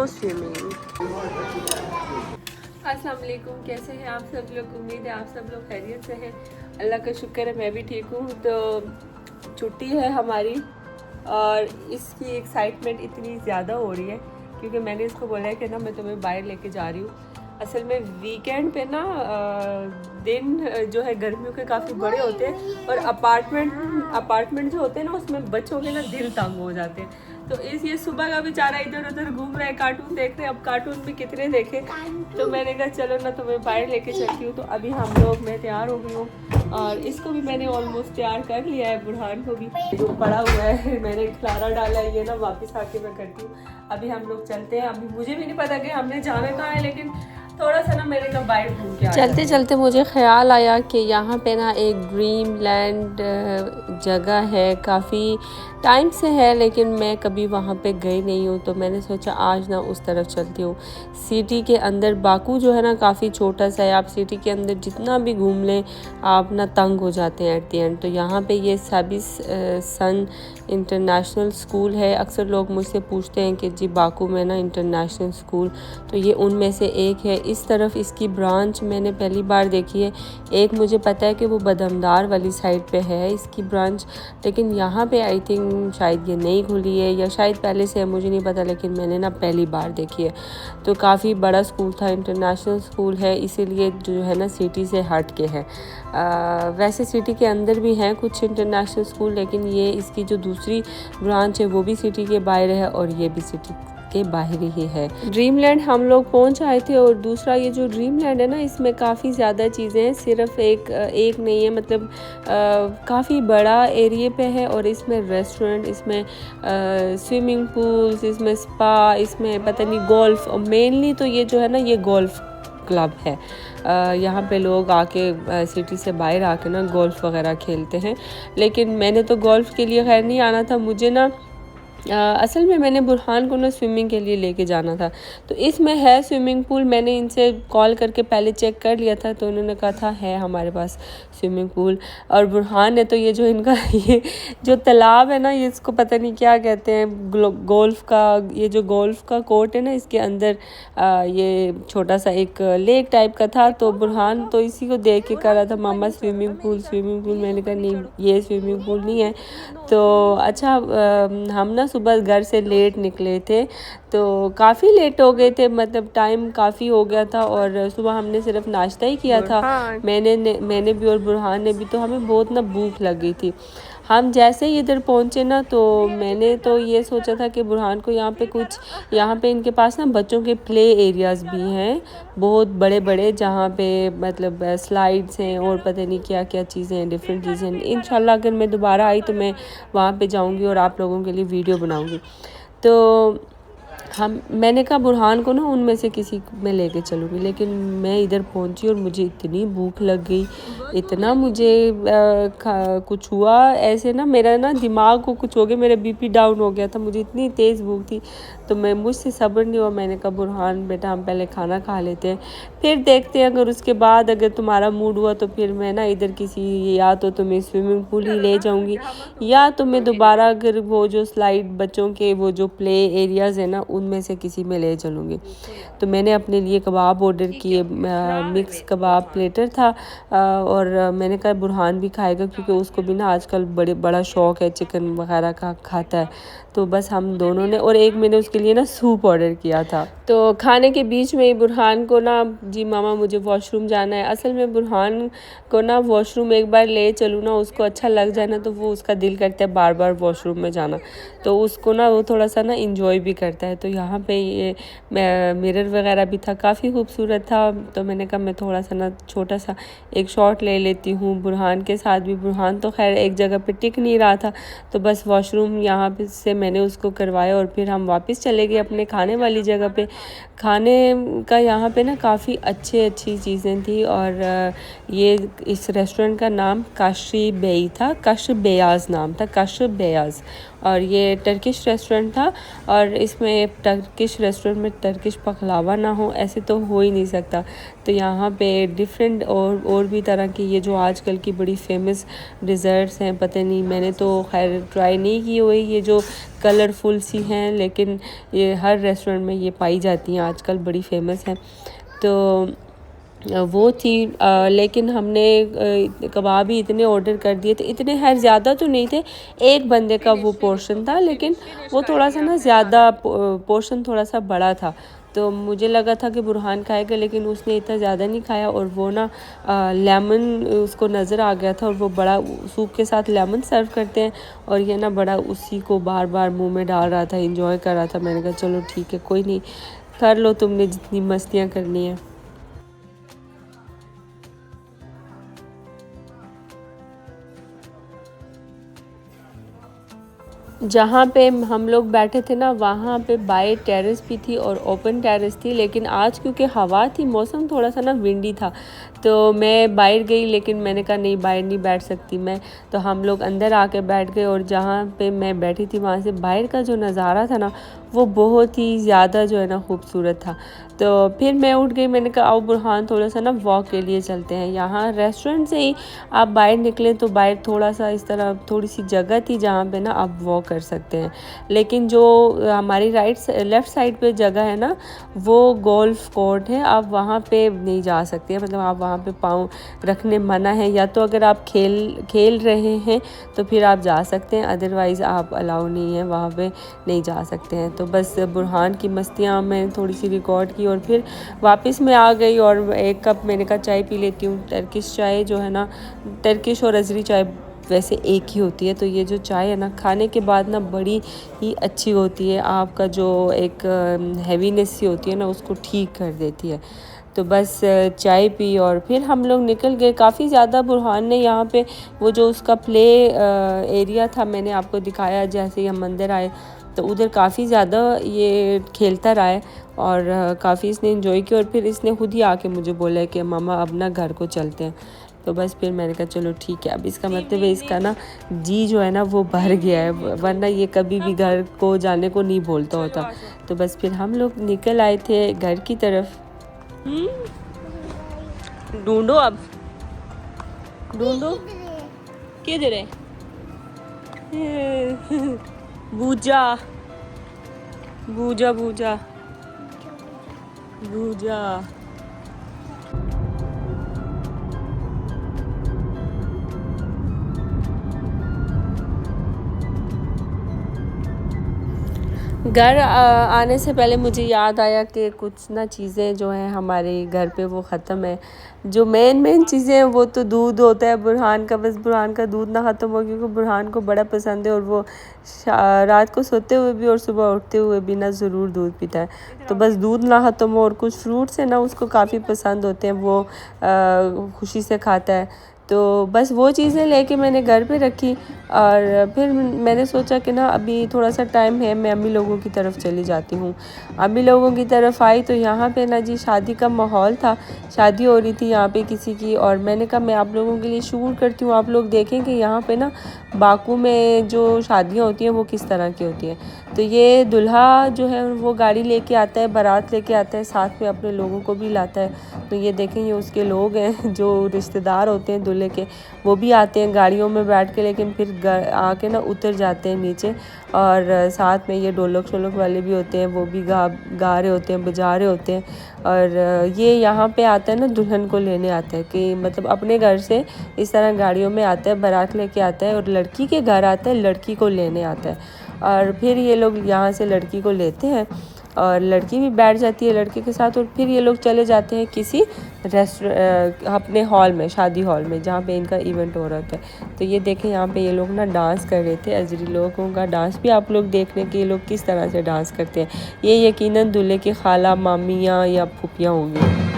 Know swimming. अस्सलाम वालेकुम, कैसे हैं आप सब लोग? उम्मीद है आप सब लोग खैरियत से हैं। अल्लाह का शुक्र है मैं भी ठीक हूँ। तो छुट्टी है हमारी और इसकी एक्साइटमेंट इतनी ज़्यादा हो रही है क्योंकि मैंने इसको बोला है कि ना मैं तुम्हें बाहर लेके जा रही हूँ। असल में वीकेंड पे ना दिन जो है गर्मियों के काफ़ी बड़े होते हैं और अपार्टमेंट जो होते हैं ना उसमें बच्चों के ना दिल तंग हो जाते हैं। तो ये सुबह का बेचारा इधर उधर घूम रहा है, कार्टून देख रहे हैं। अब कार्टून भी कितने देखे, तो मैंने कहा चलो ना तुम्हें बाहर लेके चलती हूँ। तो अभी मैं तैयार हो गई हूँ और इसको भी मैंने ऑलमोस्ट तैयार कर लिया है। बुरहान को भी जो पड़ा हुआ है मैंने खलारा डाला है, ये ना वापस आके मैं करती हूँ। अभी हम लोग चलते हैं। अभी मुझे भी नहीं पता कि हमने जाना कहाँ है, लेकिन थोड़ा सा ना मेरे का बाइक घूम के चलते चलते मुझे ख्याल आया कि यहाँ पे ना एक ड्रीम लैंड जगह है, काफ़ी टाइम से है लेकिन मैं कभी वहाँ पे गई नहीं हूँ। तो मैंने सोचा आज ना उस तरफ चलती हूँ। सिटी के अंदर बाकू जो है ना काफ़ी छोटा सा है, आप सिटी के अंदर जितना भी घूम लें आप ना तंग हो जाते हैं एट द एंड। तो यहाँ पे ये साबिस सन इंटरनेशनल स्कूल है। अक्सर लोग मुझसे पूछते हैं कि जी बाकू में ना इंटरनेशनल स्कूल, तो ये उनमें से एक है। इस तरफ इसकी ब्रांच मैंने पहली बार देखी है। एक मुझे पता है कि वो बदमदार वाली साइड पे है इसकी ब्रांच, लेकिन यहाँ पे आई थिंक शायद ये नई खुली है या शायद पहले से है, मुझे नहीं पता, लेकिन मैंने ना पहली बार देखी है। तो काफ़ी बड़ा स्कूल था, इंटरनेशनल स्कूल है, इसीलिए जो है ना सिटी से हट के है। वैसे सिटी के अंदर भी हैं कुछ इंटरनेशनल स्कूल, लेकिन ये इसकी जो दूसरी ब्रांच है वो भी सिटी के बाहर है और ये भी सिटी के बाहर ही है। ड्रीमलैंड हम लोग पहुंच आए थे और दूसरा ये जो ड्रीमलैंड है ना इसमें काफ़ी ज़्यादा चीज़ें हैं, सिर्फ एक नहीं है, मतलब काफ़ी बड़ा एरिया पे है। और इसमें रेस्टोरेंट, इसमें स्विमिंग पूल्स, इसमें स्पा, इसमें पता नहीं गोल्फ, और मेनली तो ये जो है ना ये गोल्फ क्लब है। यहाँ पे लोग आके सिटी से बाहर आके ना गोल्फ वगैरह खेलते हैं। लेकिन मैंने तो गोल्फ के लिए खैर नहीं आना था, मुझे ना असल में मैंने बुरहान को ना स्विमिंग के लिए लेके जाना था। तो इसमें है स्विमिंग पूल, मैंने इनसे कॉल करके पहले चेक कर लिया था, तो उन्होंने कहा था है हमारे पास स्विमिंग पूल। और बुरहान ने तो ये जो इनका ये जो तालाब है ना, ये इसको पता नहीं क्या कहते हैं, गोल्फ का, ये जो गोल्फ का कोर्ट है ना इसके अंदर ये छोटा सा एक लेक टाइप का था। तो बुरहान तो इसी को देख के कर रहा था मामा स्विमिंग पूल स्विमिंग पूल। मैंने कहा नहीं ये स्विमिंग पूल नहीं है। तो अच्छा हम ना सुबह घर से लेट निकले थे, तो काफ़ी लेट हो गए थे, मतलब टाइम काफ़ी हो गया था। और सुबह हमने सिर्फ नाश्ता ही किया था, मैंने भी और बुरहान ने भी। तो हमें बहुत ना भूख लग गई थी। हम जैसे ही इधर पहुँचे ना, तो मैंने तो ये सोचा था कि बुरहान को यहाँ पे इनके पास ना बच्चों के प्ले एरियाज़ भी हैं बहुत बड़े बड़े, जहाँ पे मतलब स्लाइड्स हैं और पता नहीं क्या क्या चीज़ें हैं, डिफरेंट चीज़ें हैं। इंशाल्लाह अगर मैं दोबारा आई तो मैं वहाँ पे जाऊँगी और आप लोगों के लिए वीडियो बनाऊँगी। तो मैंने कहा बुरहान को ना उनमें से किसी में लेके चलूँगी, लेकिन मैं इधर पहुंची और मुझे इतनी भूख लग गई, इतना मुझे कुछ हुआ ऐसे ना, मेरा ना दिमाग को कुछ हो गया, मेरा बीपी डाउन हो गया था, मुझे इतनी तेज़ भूख थी। तो मुझसे सब्र नहीं हुआ, मैंने कहा बुरहान बेटा हम पहले खाना खा लेते हैं, फिर देखते हैं, अगर उसके बाद अगर तुम्हारा मूड हुआ तो फिर मैं ना इधर या तो तुम्हें स्विमिंग पूल ही ले जाऊँगी या तुम्हें दोबारा अगर वो जो स्लाइड बच्चों के वो जो प्ले एरियाज़ है ना उनमें से किसी में ले चलूँगी। तो मैंने अपने लिए कबाब ऑर्डर किए, मिक्स कबाब प्लेटर था। और मैंने कहा बुरहान भी खाएगा क्योंकि उसको भी ना आजकल बड़ा शौक़ है चिकन वगैरह का, खाता है। तो बस हम दोनों ने, और एक मैंने उसके लिए ना सूप ऑर्डर किया था। तो खाने के बीच में ही बुरहान को ना जी मामा मुझे वॉशरूम जाना है। असल में बुरहान को ना वॉशरूम एक बार ले चलूँ ना, उसको अच्छा लग जाए ना, तो वो उसका दिल करता है बार बार वॉशरूम में जाना। तो उसको ना वो थोड़ा सा ना इंजॉय भी करता है। तो यहाँ पे ये मिरर वगैरह भी था, काफ़ी खूबसूरत था। तो मैंने कहा मैं थोड़ा सा ना छोटा सा एक शॉट ले लेती हूँ बुरहान के साथ भी। बुरहान तो खैर एक जगह पे टिक नहीं रहा था, तो बस वॉशरूम यहाँ पे से मैंने उसको करवाया और फिर हम वापस चले गए अपने खाने वाली जगह पे। खाने का यहाँ पे ना काफ़ी अच्छी चीज़ें थी। और ये इस रेस्टोरेंट का नाम काशी बेई था, कश बेयाज़ नाम था, कश बेयाज़। और ये टर्किश रेस्टोरेंट था, और इसमें टर्किश रेस्टोरेंट में टर्किश पखलावा ना हो ऐसे तो हो ही नहीं सकता। तो यहाँ पे डिफरेंट और भी तरह की ये जो आजकल की बड़ी फेमस डिज़र्ट्स हैं, पता नहीं, मैंने तो खैर ट्राई नहीं की हुई, ये जो कलरफुल सी हैं, लेकिन ये हर रेस्टोरेंट में ये पाई जाती हैं आजकल, बड़ी फेमस हैं। तो वो थी, लेकिन हमने कबाब ही इतने ऑर्डर कर दिए थे, इतने खैर ज़्यादा तो नहीं थे, एक बंदे का वो पोर्शन था, लेकिन वो थोड़ा सा ना ज़्यादा पोर्शन थोड़ा सा बड़ा था। तो मुझे लगा था कि बुरहान खाएगा, लेकिन उसने इतना ज़्यादा नहीं खाया, और वो ना लेमन उसको नज़र आ गया था, और वो बड़ा सूप के साथ लेमन सर्व करते हैं, और ये ना बड़ा उसी को बार बार मुंह में डाल रहा था, इंजॉय कर रहा था। मैंने कहा चलो ठीक है, कोई नहीं, कर लो तुमने जितनी मस्तियाँ करनी है। जहाँ पे हम लोग बैठे थे ना, वहाँ पे बाय टेरेस भी थी और ओपन टेरेस थी, लेकिन आज क्योंकि हवा थी, मौसम थोड़ा सा ना विंडी था, तो मैं बाहर गई, लेकिन मैंने कहा नहीं, बाहर नहीं बैठ सकती मैं, तो हम लोग अंदर आके बैठ गए। और जहाँ पे मैं बैठी थी वहाँ से बाहर का जो नज़ारा था ना, वो बहुत ही ज़्यादा जो है ना खूबसूरत था। तो फिर मैं उठ गई, मैंने कहा आओ बुरहान, थोड़ा सा ना वॉक के लिए चलते हैं। यहाँ रेस्टोरेंट से ही आप बाहर निकलें तो बाहर थोड़ा सा इस तरह थोड़ी सी जगह थी जहाँ पे ना आप वॉक कर सकते हैं, लेकिन जो हमारी लेफ़्ट साइड पे जगह है ना, वो गोल्फ कोर्ट है, आप वहाँ पे नहीं जा सकते, मतलब आप वहाँ पे पाँव रखने मना है, या तो अगर आप खेल रहे हैं तो फिर आप जा सकते हैं, अदरवाइज़ आप अलाउ नहीं है, वहाँ पे नहीं जा सकते हैं। तो बस बुरहान की मस्तियाँ मैं थोड़ी सी रिकॉर्ड की, और फिर वापस मैं आ गई, और एक कप मैंने कहा चाय पी लेती हूँ। टर्किश चाय जो है ना, टर्किश और अज़री चाय वैसे एक ही होती है, तो ये जो चाय है ना, खाने के बाद ना बड़ी ही अच्छी होती है, आपका जो एक हैवीनेस सी होती है ना, उसको ठीक कर देती है। तो बस चाय पी और फिर हम लोग निकल गए। काफ़ी ज़्यादा बुरहान ने यहाँ पे वो जो उसका प्ले एरिया था, मैंने आपको दिखाया, जैसे ही हम मंदिर आए तो उधर काफ़ी ज़्यादा ये खेलता रहा है, और काफ़ी इसने एंजॉय किया, और फिर इसने खुद ही आके मुझे बोला कि मामा अब ना घर को चलते हैं। तो बस फिर मैंने कहा चलो ठीक है, अब इसका मतलब है इसका ना जी जो है ना वो भर गया है, वरना ये कभी भी घर को जाने को नहीं बोलता होता। तो बस फिर हम लोग निकल आए थे घर की तरफ। ढूंढो, अब ढूंढो, किधर है? बूजा बूजा बूजा बूजा। घर आने से पहले मुझे याद आया कि कुछ ना चीज़ें जो हैं हमारे घर पे वो ख़त्म है। जो मेन चीज़ें हैं वो तो दूध होता है बुरहान का, बस बुरहान का दूध ना ख़त्म हो, क्योंकि बुरहान को बड़ा पसंद है, और वो रात को सोते हुए भी और सुबह उठते हुए भी ना ज़रूर दूध पीता है। तो बस दूध ना ख़त्म हो, और कुछ फ्रूट्स हैं ना उसको काफ़ी पसंद होते हैं, वो खुशी से खाता है। तो बस वो चीज़ें लेके मैंने घर पे रखी, और फिर मैंने सोचा कि ना अभी थोड़ा सा टाइम है, मैं अम्मी लोगों की तरफ चली जाती हूँ। अम्मी लोगों की तरफ आई तो यहाँ पे ना जी शादी का माहौल था, शादी हो रही थी यहाँ पे किसी की, और मैंने कहा मैं आप लोगों के लिए शूट करती हूँ, आप लोग देखें कि यहाँ पे ना बाकू में जो शादियाँ होती हैं वो किस तरह की होती हैं। तो ये दूल्हा जो है वो गाड़ी लेके आता है, बारात लेके आता है, साथ में अपने लोगों को भी लाता है। तो ये देखें, ये उसके लोग हैं जो रिश्तेदार होते हैं दूल्हे के, वो भी आते हैं गाड़ियों में बैठ के, लेकिन फिर आके ना उतर जाते हैं नीचे, और साथ में ये ढोलक शोलक वाले भी होते हैं, वो भी गा रहे होते हैं, बजा रहे होते हैं। और ये यहाँ पे आता है ना दुल्हन को लेने आता है, कि मतलब अपने घर से इस तरह गाड़ियों में आता है, बारात लेके आता है, और लड़की के घर आता है, लड़की को लेने आता है, और फिर ये लोग यहाँ से लड़की को लेते हैं, और लड़की भी बैठ जाती है लड़के के साथ, और फिर ये लोग चले जाते हैं किसी अपने हॉल में, शादी हॉल में, जहाँ पे इनका इवेंट हो रहा होता है। तो ये देखें, यहाँ पे ये लोग ना डांस कर रहे थे, अजरी लोगों का डांस भी आप लोग देख लें कि ये लोग किस तरह से डांस करते हैं। ये यकीनन दूल्हे की खाला, मामियाँ या फूफियाँ होंगी।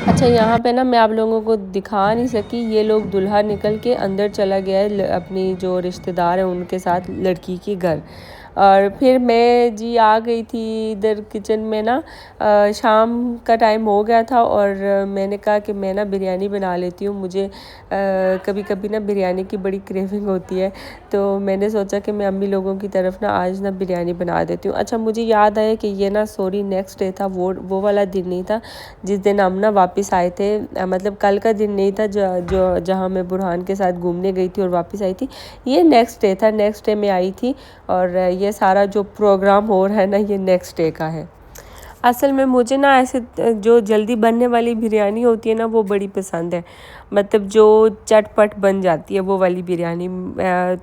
अच्छा, अच्छा, यहाँ पे ना मैं आप लोगों को दिखा नहीं सकी, ये लोग दूल्हा निकल के अंदर चला गया है अपनी जो रिश्तेदार हैं उनके साथ लड़की के घर। और फिर मैं जी आ गई थी इधर किचन में ना। शाम का टाइम हो गया था और मैंने कहा कि मैं ना बिरयानी बना लेती हूँ। मुझे कभी कभी ना बिरयानी की बड़ी क्रेविंग होती है, तो मैंने सोचा कि मैं अम्मी लोगों की तरफ ना आज ना बिरयानी बना देती हूँ। अच्छा, मुझे याद आया कि ये ना सॉरी नेक्स्ट डे था, वो वाला दिन नहीं था जिस दिन हम ना वापस आए थे। मतलब कल का दिन नहीं था जो जहाँ मैं बुरहान के साथ घूमने गई थी और वापस आई थी। ये नेक्स्ट डे था, नेक्स्ट डे में आई थी। और ये सारा जो प्रोग्राम हो रहा है ना, ये नेक्स्ट डे का है। असल में मुझे ना ऐसे जो जल्दी बनने वाली बिरयानी होती है ना, वो बड़ी पसंद है। मतलब जो चटपट बन जाती है वो वाली बिरयानी।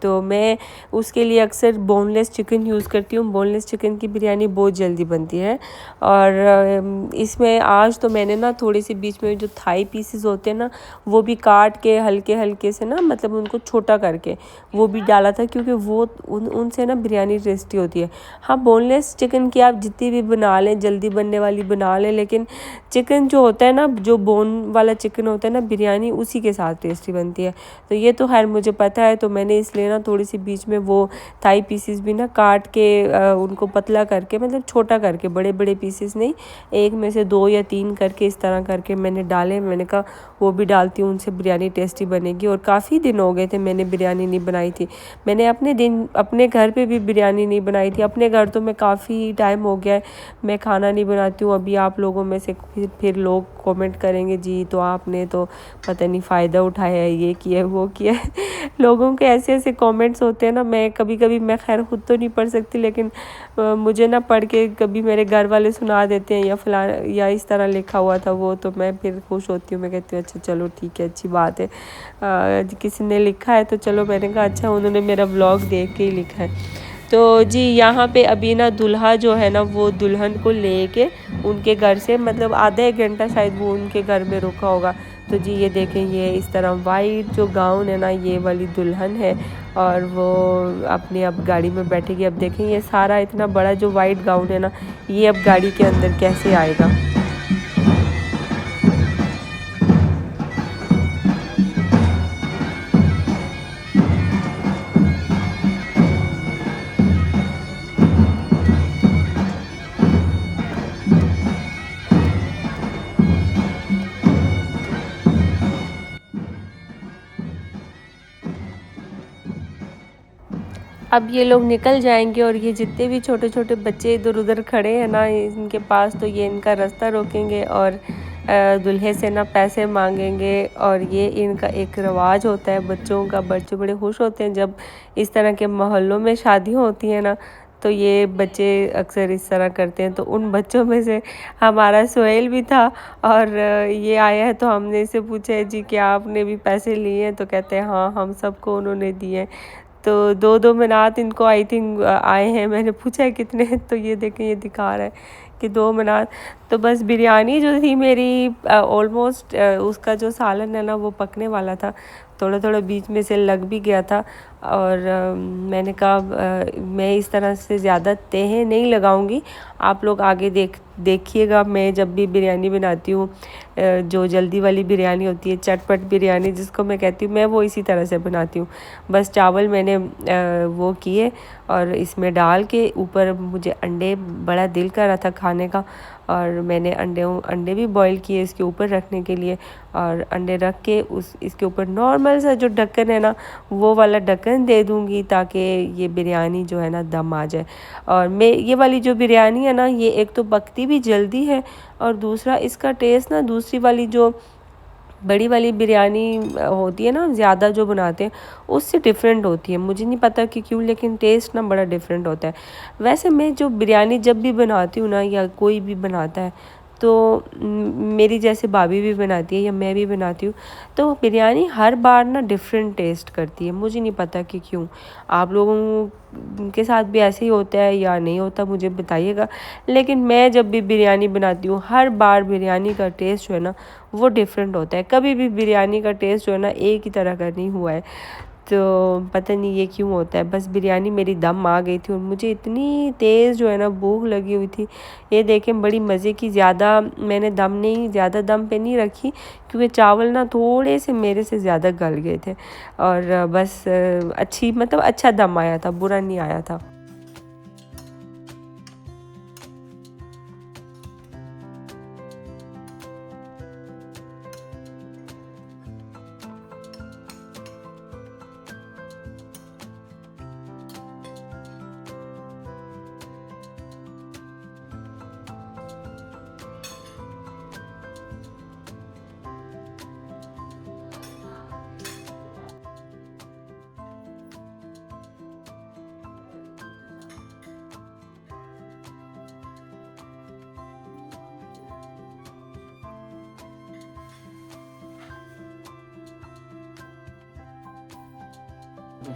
तो मैं उसके लिए अक्सर बोनलेस चिकन यूज़ करती हूँ। बोनलेस चिकन की बिरयानी बहुत जल्दी बनती है। और इसमें आज तो मैंने ना थोड़ी सी बीच में जो थाई पीसेस होते हैं ना, वो भी काट के हल्के हल्के से ना, मतलब उनको छोटा करके वो भी डाला था, क्योंकि वो उनसे ना बिरयानी टेस्टी होती है। हाँ, बोनलेस चिकन की आप जितनी भी बना लें, जल्दी बनने वाली बना लें, लेकिन चिकन जो होता है ना, जो बोन वाला चिकन होता है ना, बिरयानी उसी के साथ टेस्टी बनती है। तो ये तो खैर मुझे पता है, तो मैंने इसलिए ना थोड़ी सी बीच में वो थाई पीसेस भी ना काट के उनको पतला करके, मतलब छोटा करके, बड़े बड़े पीसेस नहीं, एक में से 2 या 3 करके इस तरह करके मैंने डाले। मैंने कहा वो भी डालती हूँ, उनसे बिरयानी टेस्टी बनेगी। और काफ़ी दिन हो गए थे मैंने बिरयानी नहीं बनाई थी। मैंने अपने घर पे भी बिरयानी नहीं बनाई थी। अपने घर तो मैं काफ़ी टाइम हो गया है मैं खाना नहीं बनाती हूँ। अभी आप लोगों में से फिर लोग कमेंट करेंगे, जी तो आपने तो पता नहीं फ़ायदा उठाया है, ये किया है वो किया है। लोगों के ऐसे ऐसे कमेंट्स होते हैं ना, मैं कभी मैं खैर खुद तो नहीं पढ़ सकती, लेकिन मुझे ना पढ़ के कभी मेरे घर वाले सुना देते हैं, या फलां या इस तरह लिखा हुआ था वो, तो मैं फिर खुश होती हूँ। मैं कहती हूँ अच्छा चलो ठीक है, अच्छी बात है, किसी ने लिखा है तो चलो। मैंने कहा अच्छा, उन्होंने मेरा व्लॉग देख के ही लिखा है। तो जी यहाँ पे अभी ना दूल्हा जो है ना, वो दुल्हन को लेके उनके घर से, मतलब आधा 1 घंटा शायद वो उनके घर में रुका होगा। तो जी ये देखें, ये इस तरह वाइट जो गाउन है ना, ये वाली दुल्हन है। और वो अपनी अब गाड़ी में बैठेगी। अब देखें ये सारा इतना बड़ा जो वाइट गाउन है ना, ये अब गाड़ी के अंदर कैसे आएगा। अब ये लोग निकल जाएंगे और ये जितने भी छोटे छोटे बच्चे इधर उधर खड़े हैं ना इनके पास, तो ये इनका रास्ता रोकेंगे और दूल्हे से ना पैसे मांगेंगे। और ये इनका एक रिवाज होता है बच्चों का। बच्चे बड़े खुश होते हैं जब इस तरह के मोहल्लों में शादी होती है ना, तो ये बच्चे अक्सर इस तरह करते हैं। तो उन बच्चों में से हमारा सोहेल भी था। और ये आया है तो हमने इससे पूछा है जी क्या आपने भी पैसे लिए हैं, तो कहते हैं हाँ, हम सबको उन्होंने दिए। तो 2-2 मनात इनको आई थिंक आए हैं। मैंने पूछा है कितने, तो ये देखें ये दिखा रहा है कि 2 मनात। तो बस बिरयानी जो थी मेरी ऑलमोस्ट उसका जो सालन है ना वो पकने वाला था, थोड़ा थोड़ा बीच में से लग भी गया था। और मैंने कहा मैं इस तरह से ज़्यादा तह नहीं लगाऊंगी, आप लोग आगे देखिएगा। मैं जब भी बिरयानी बनाती हूँ, जो जल्दी वाली बिरयानी होती है, चटपट बिरयानी जिसको मैं कहती हूँ, मैं वो इसी तरह से बनाती हूँ। बस चावल मैंने वो किए और इसमें डाल के ऊपर मुझे अंडे बड़ा दिल कर रहा था खाने का, और मैंने अंडे भी बॉईल किए इसके ऊपर रखने के लिए। और अंडे रख के इसके ऊपर नॉर्मल सा जो ढक्कन है ना, वो वाला ढक्कन दे दूँगी ताकि ये बिरयानी जो है ना दम आ जाए। और मैं ये वाली जो बिरयानी है ना, ये एक तो पकती भी जल्दी है, और दूसरा इसका टेस्ट ना दूसरी वाली जो बड़ी वाली बिरयानी होती है ना, ज़्यादा जो बनाते हैं उससे डिफरेंट होती है। मुझे नहीं पता कि क्यों, लेकिन टेस्ट ना बड़ा डिफरेंट होता है। वैसे मैं जो बिरयानी जब भी बनाती हूँ ना, या कोई भी बनाता है, तो मेरी जैसे भाभी भी बनाती है या मैं भी बनाती हूँ, तो बिरयानी हर बार ना डिफरेंट टेस्ट करती है। मुझे नहीं पता कि क्यों। आप लोगों के साथ भी ऐसे ही होता है या नहीं होता, मुझे बताइएगा। लेकिन मैं जब भी बिरयानी बनाती हूँ, हर बार बिरयानी का टेस्ट जो है ना वो डिफरेंट होता है। कभी भी बिरयानी का टेस्ट जो है ना एक ही तरह का नहीं हुआ है। तो पता नहीं ये क्यों होता है। बस बिरयानी मेरी दम आ गई थी और मुझे इतनी तेज़ जो है ना भूख लगी हुई थी। ये देखें बड़ी मज़े की, ज़्यादा मैंने ज़्यादा दम पे नहीं रखी क्योंकि चावल ना थोड़े से मेरे से ज़्यादा गल गए थे। और बस अच्छी मतलब अच्छा दम आया था, बुरा नहीं आया था।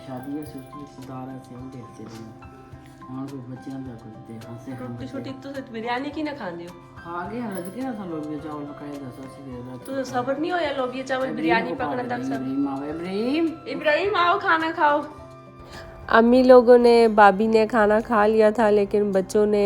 शादी है रिश्तेदार से हम देखते हैं और कोई बच्चे हम कुछ देखा से छोटी छोटी तो बिरयानी की ना खाने हो खा गए रज के ना लोग ये चावल पकाए दस ऐसे दे रहा तो सबर नहीं होया लोग ये चावल बिरयानी पकड़ा तक सब। इब्राहिम इब्राहिम आओ खाना खाओ। अम्मी लोगों ने, भाभी ने खाना खा लिया था, लेकिन बच्चों ने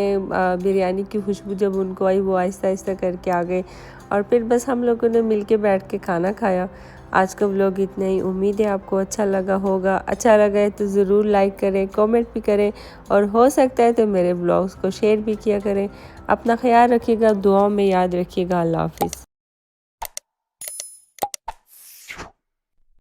बिरयानी की खुशबू जब उनको आई वो आहिस्ता आहिस्ता करके आ गए और फिर बस हम लोगों ने मिलके बैठ के खाना खाया। आज का व्लॉग इतना ही। उम्मीद है आपको अच्छा लगा होगा। अच्छा लगा है तो ज़रूर लाइक करें, कमेंट भी करें और हो सकता है तो मेरे व्लॉग्स को शेयर भी किया करें। अपना ख्याल रखिएगा, दुआओं में याद रखिएगा। अल्लाह हाफिज़।